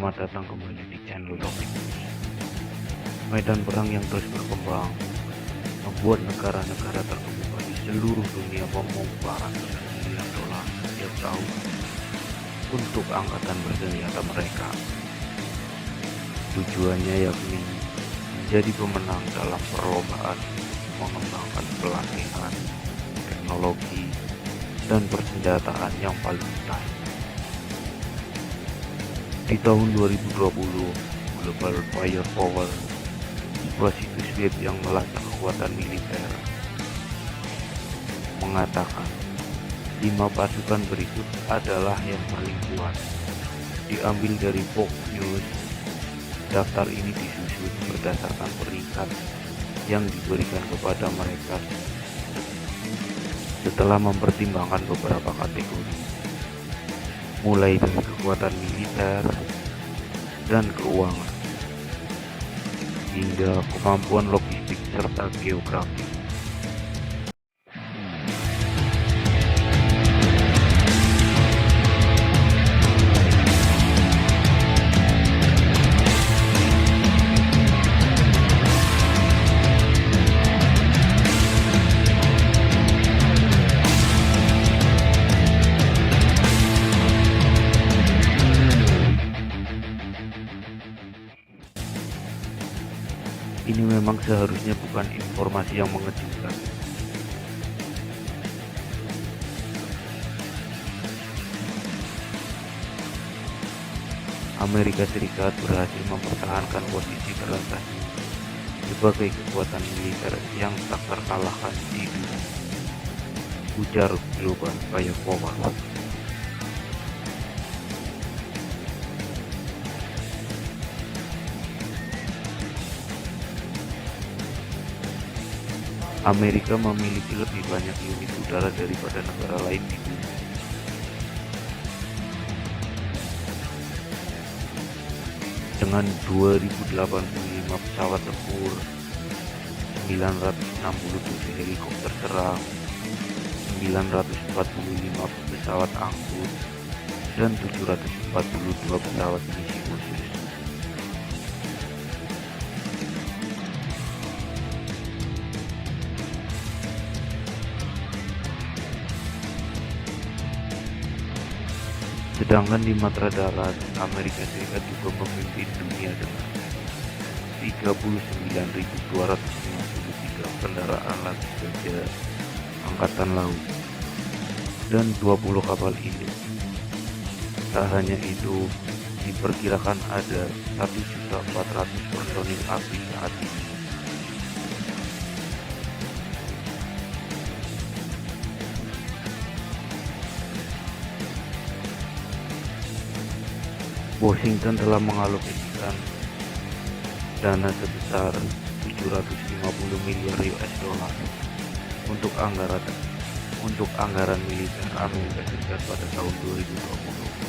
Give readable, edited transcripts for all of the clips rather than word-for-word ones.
Selamat datang kembali di channel Topik. Medan perang yang terus berkembang membuat negara-negara terkemuka di seluruh dunia memumpahkan miliar dolar setiap tahun untuk angkatan bersenjata mereka. Tujuannya yakni menjadi pemenang dalam perlombaan mengembangkan pelatihan, teknologi, dan persenjataan yang paling mutakhir. Di tahun 2020, Global Firepower, sebuah situs web yang melacak kekuatan militer, mengatakan 5 pasukan berikut adalah yang paling kuat. Diambil dari Fox News, daftar ini disusun berdasarkan peringkat yang diberikan kepada mereka setelah mempertimbangkan beberapa kategori, mulai dari kekuatan militer dan keuangan, hingga kemampuan logistik serta geografi. Ini memang seharusnya bukan informasi yang mengejutkan. Amerika Serikat berhasil mempertahankan posisi teratas sebagai kekuatan militer yang tak terkalahkan di dunia, ujar Global Firepower. Amerika memiliki lebih banyak unit udara daripada negara lain di dunia. Dengan 2085 pesawat tempur, 967 helikopter serang, 945 pesawat angkut, dan 742 pesawat misi khusus. Sedangkan di matra darat, Amerika Serikat juga memimpin dunia dengan 39.253 kendaraan latih kerja angkatan laut dan 20 kapal induk. Tak hanya itu, diperkirakan ada 1.400.000 personil ABRI saat ini. Washington telah mengalokasikan dana sebesar 750 miliar US dollar untuk anggaran militer Amerika Serikat pada tahun 2020.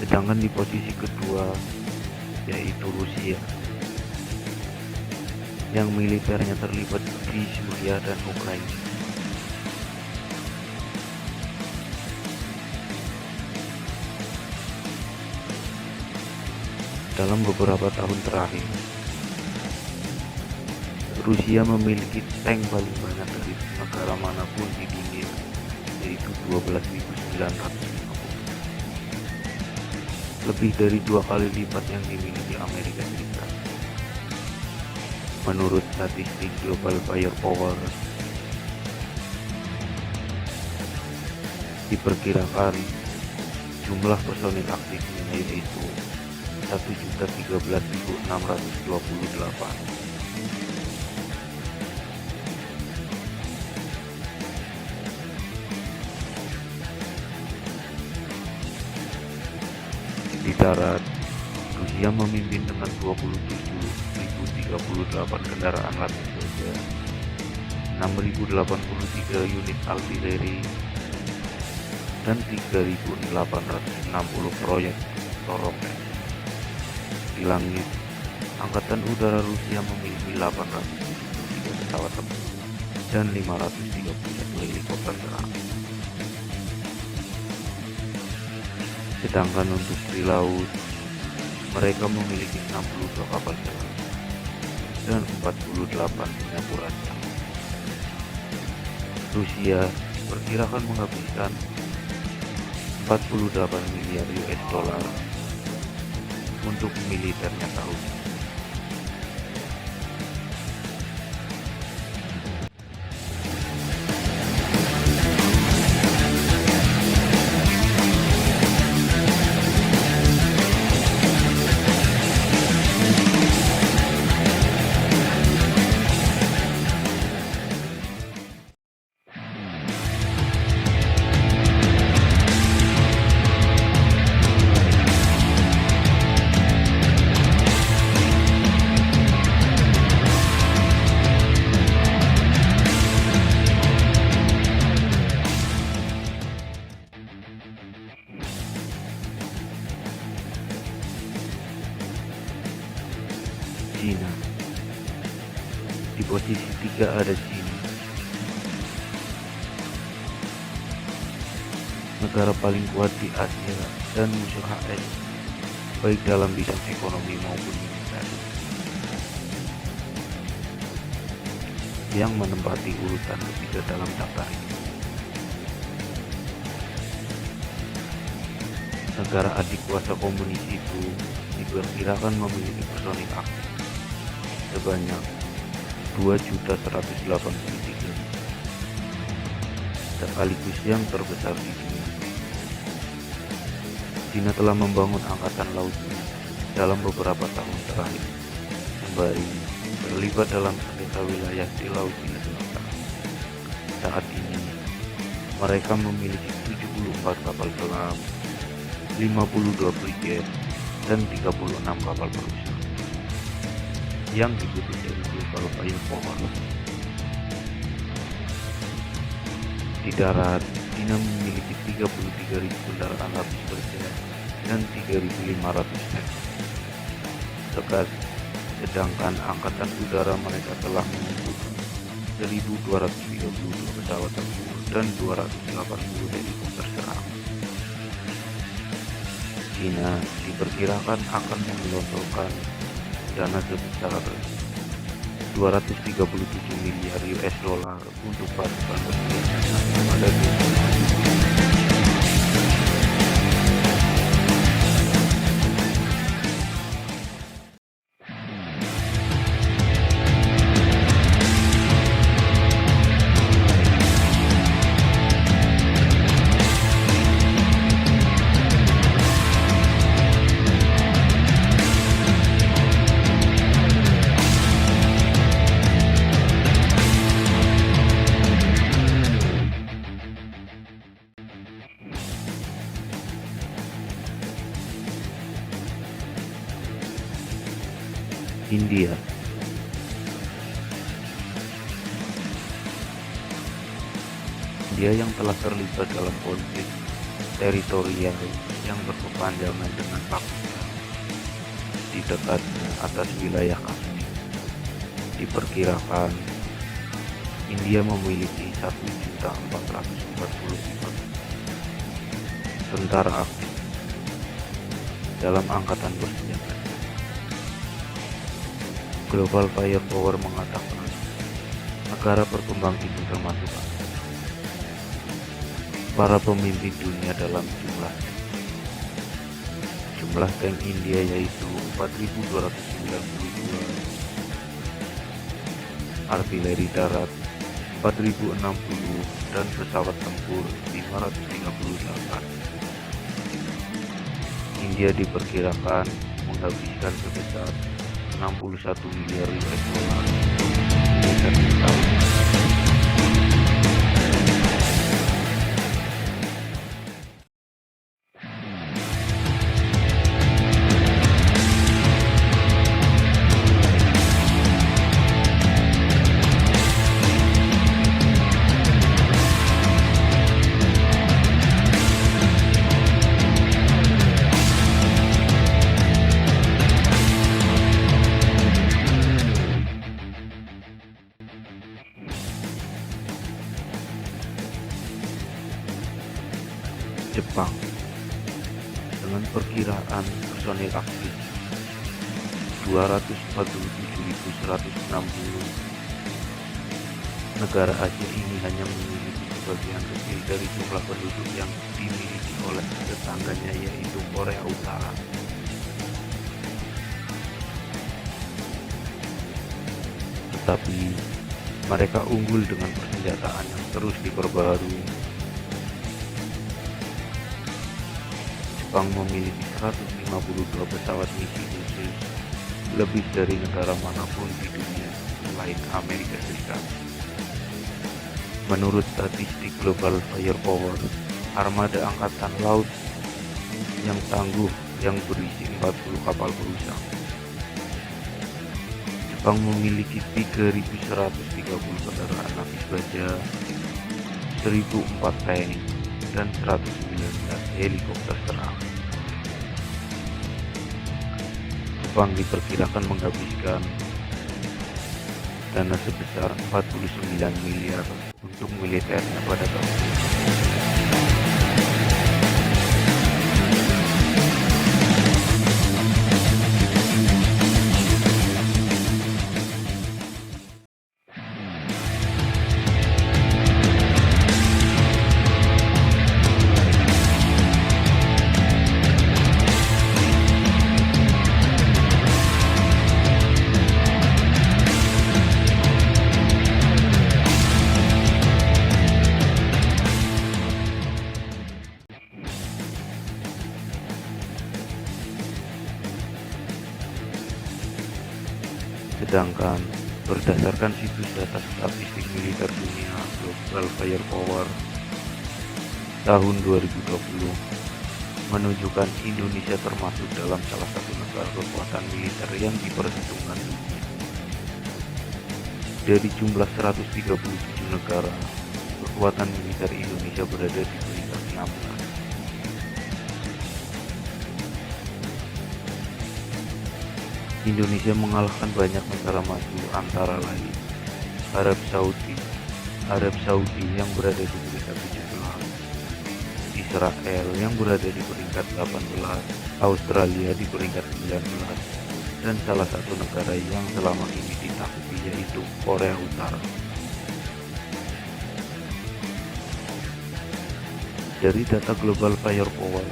Sedangkan di posisi kedua yaitu Rusia, yang militernya terlibat di Suriah dan Ukraina. Dalam beberapa tahun terakhir, Rusia memiliki tank paling banyak dari negara manapun di dunia, yaitu 12.950. Lebih dari 2 kali lipat yang dimiliki Amerika Serikat. Menurut statistik Global Firepower, diperkirakan jumlah personil aktifnya yaitu 1.013.628. darat, Rusia memimpin dengan 27.038 kendaraan latih gajah, 6.083 unit artileri, dan 3.860 proyek roket. Di langit, Angkatan Udara Rusia memiliki 873 pesawat tempur dan 531 helikopter serang. Sedangkan untuk di laut, mereka memiliki 62 kapal selam dan 48 penyamburan. Rusia diperkirakan menghabiskan 48 miliar US dollar untuk militernya tahun ini. Cina. Di posisi 3 ada Cina, negara paling kuat di Asia dan musuh AS baik dalam bidang ekonomi maupun militer, yang menempati urutan ketiga dalam daftar ini. Negara adik kuasa komunis itu diperkirakan memiliki personil aktif sebanyak 2.183.000, sekaligus yang terbesar di dunia. Cina telah membangun angkatan lautnya dalam beberapa tahun terakhir, sembari terlibat dalam sengketa wilayah di Laut Cina Selatan. Saat ini, mereka memiliki 74 kapal selam, 52 frigate, dan 36 kapal perusahaan yang dibutuhkan dari Global Firepower. Di darat, Cina memiliki 33.000 kendaraan lapis kerja dan 3.500 tank. Sedangkan angkatan udara mereka telah mengumpulkan 1.232 pesawat tempur dan 280 helikopter serang. Cina diperkirakan akan menggelontorkan dana sebesar 237 miliar US dollar untuk pasukan bersenjata pada 2020. India. India yang telah terlibat dalam konflik teritorial yang berkepanjangan dengan Pakistan di dekatnya atas wilayah Kashmir. Diperkirakan India memiliki 1.444 tentara aktif dalam angkatan bersenjata. Global Firepower mengatakan negara berkembang itu termasuk para pemimpin dunia dalam jumlah tank India yaitu 4.292, artileri darat 4.060, dan pesawat tempur 538. India diperkirakan menghabiskan sebesar 61 miliar US dollar setiap tahun. perkiraan personil aktif 247.160. Negara Asia ini hanya memiliki sebagian kecil dari jumlah penduduk yang dimiliki oleh tetangganya, yaitu Korea Utara. Tetapi mereka unggul dengan persenjataan yang terus diperbarui. Jepang memiliki 152 pesawat misi khusus, lebih dari negara manapun di dunia selain Amerika Serikat. Menurut statistik Global Firepower, armada angkatan laut yang tangguh yang berisi 40 kapal perusak. Jepang memiliki 3.130 kendaraan lapis baja, 1.004 tank, dan 119 helikopter serang. Jepang diperkirakan menghabiskan dana sebesar 49 miliar untuk militernya pada tahun ini. Sedangkan berdasarkan situs data statistik militer dunia Global Firepower tahun 2020 menunjukkan Indonesia termasuk dalam salah satu negara kekuatan militer yang diperhitungkan dunia. Dari jumlah 137 negara, kekuatan militer Indonesia berada di peringkat 16. Indonesia mengalahkan banyak negara maju antara lain Arab Saudi yang berada di peringkat 17, Israel yang berada di peringkat 18, Australia di peringkat 19, dan salah satu negara yang selama ini ditakuti yaitu Korea Utara. Dari data Global Firepower,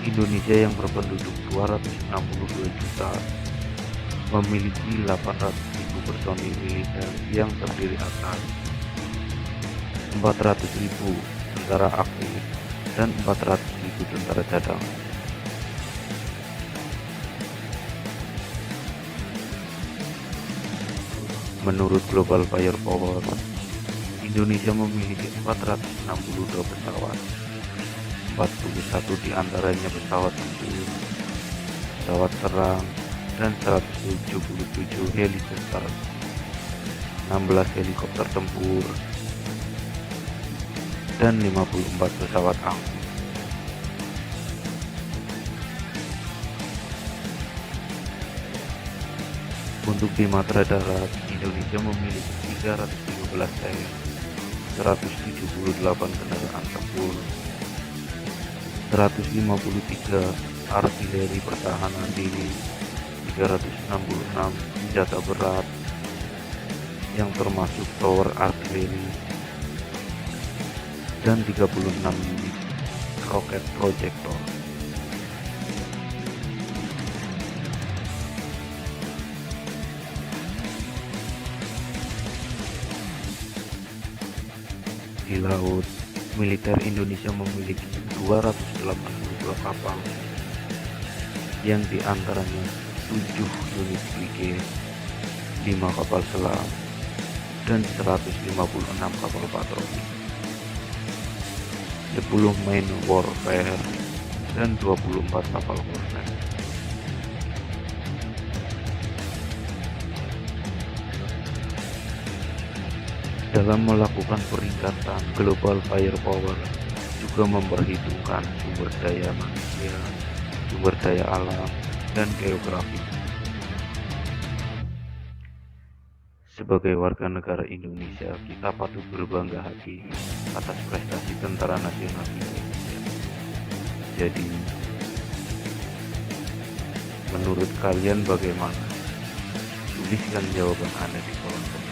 Indonesia yang berpenduduk 262 juta memiliki 800.000 personil militer yang terdiri atas 400.000 tentara aktif dan 400.000 tentara cadangan. Menurut Global Firepower, Indonesia memiliki 462 pesawat, 41 diantaranya pesawat tempur, pesawat serang, dan 177 helikopter, 16 helikopter tempur, dan 54 pesawat angkut. Untuk di matra darat, Indonesia memiliki 313 tank, 178 kendaraan tempur, 153 artileri pertahanan diri, 366 senjata berat yang termasuk tower artileri, dan 36 unit roket projector. Di laut, militer Indonesia memiliki 282 kapal, yang diantaranya 7 unit frigate, 5 kapal selam, dan 156 kapal patroli, 10 main warfare, dan 24 kapal korvet. Dalam melakukan peringkatan, Global Firepower juga memperhitungkan sumber daya manusia, sumber daya alam, dan geografi. Sebagai warga negara Indonesia, kita patut berbangga hati atas prestasi Tentara Nasional Indonesia. Jadi, Menurut kalian bagaimana? Tuliskan jawaban Anda di kolom komentar.